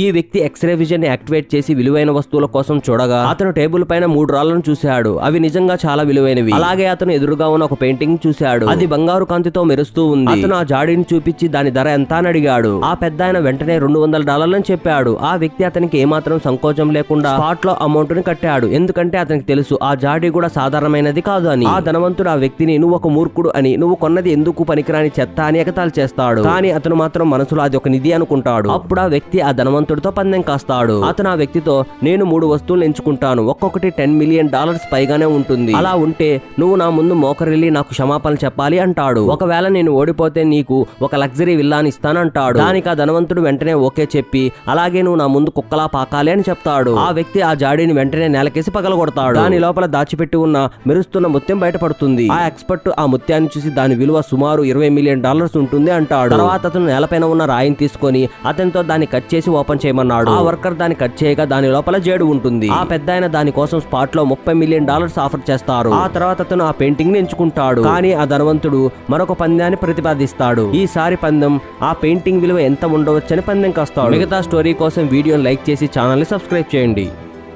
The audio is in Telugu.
ఈ వ్యక్తి ఎక్స్రే విజన్ ని యాక్టివేట్ చేసి విలువైన వస్తువుల కోసం చూడగా అతను టేబుల్ పైన 3 రాళ్లను చూశాడు. అవి నిజంగా చాలా విలువైనవి. అలాగే అతను ఎదురుగా ఉన్న ఒక పెయింటింగ్ చూశాడు. అది బంగారు కాంతితో మెరుస్తూ ఉంది. అతను ఆ జాడీని చూపించి దాని ధర ఎంత అని అడిగాడు. ఆ పెద్దాయన వెంటనే $200 అని చెప్పాడు. ఆ వ్యక్తి అతనికి ఏమాత్రం సంకోచం లేకుండా స్పాట్ లో అమౌంట్ ని కట్టాడు. ఎందుకంటే అతనికి తెలుసు ఆ జాడీ కూడా సాధారణమైనది కాదు అని. ఆ ధనవంతుడు ఆ వ్యక్తిని నువ్వు ఒక మూర్ఖుడు అని, నువ్వు కొన్నది ఎందుకు పనికిరాని చెత్త అని ఎగతాళి చేస్తాడు. కానీ అతను మాత్రం మనసులో అది ఒక నిధి అనుకుంటాడు. అప్పుడు ఆ వ్యక్తి ఆ ధనవంతుడితో పందెం కాస్తాడు. అతను ఆ వ్యక్తితో నేను 3 వస్తువులు ఎంచుకుంటాను, ఒక్కొక్కటి $10 మిలియన్ పైగానే ఉంటుంది. అలా ఉంటే నువ్వు నా ముందు మోకరిల్లి నాకు క్షమాపణ చెప్పాలి అంటాడు. ఒకవేళ నేను ఓడిపోతే నీకు ఒక లగ్జరీ విల్లాని ఇస్తానంటాడు. దానికి ఆ ధనవంతుడు వెంటనే ఓకే చెప్పి అలాగే నువ్వు నా ముందు కుక్కలా పాకాలి అని చెప్తాడు. ఆ వ్యక్తి ఆ జాడీని వెంటనే నేలకేసి పగలగొడతాడు. దాని లోపల దాచిపెట్టి ఉన్న మెరుస్తున్న ముత్యం బయటపడుతుంది. ఆ ఎక్స్పర్ట్ ఆ ముత్యాన్ని చూసి దాని విలువ సుమారు $20 మిలియన్ ఉంటుంది అంటాడు. తర్వాత అతను నేలపైన ఉన్న రాయిని తీసుకొని అతనితో దాన్ని కట్ చేసి ఓపెన్ చేయమన్నాడు. ఆ వర్కర్ దాన్ని కట్ చేయగా దాని లోపల జేడు ఉంటుంది. ఆ పెద్దాయన దాని కోసం స్పాట్ లో $30 మిలియన్ ఆఫర్ చేస్తారు. ఆ తర్వాత అతను ఆ పెయింటింగ్ ని ఎంచుకుంటాడు. కానీ ఆ ధనవంతుడు మరొక పందాన్ని ప్రతిపాదిస్తాడు. ఈసారి పందెం ఆ పెయింటింగ్ విలువ ఎంత ఉండవచ్చని పందెం కాస్తాడు. మిగతా స్టోరీ కోసం వీడియోని లైక్ చేసి ఛానల్ ని సబ్స్క్రైబ్ చేయండి.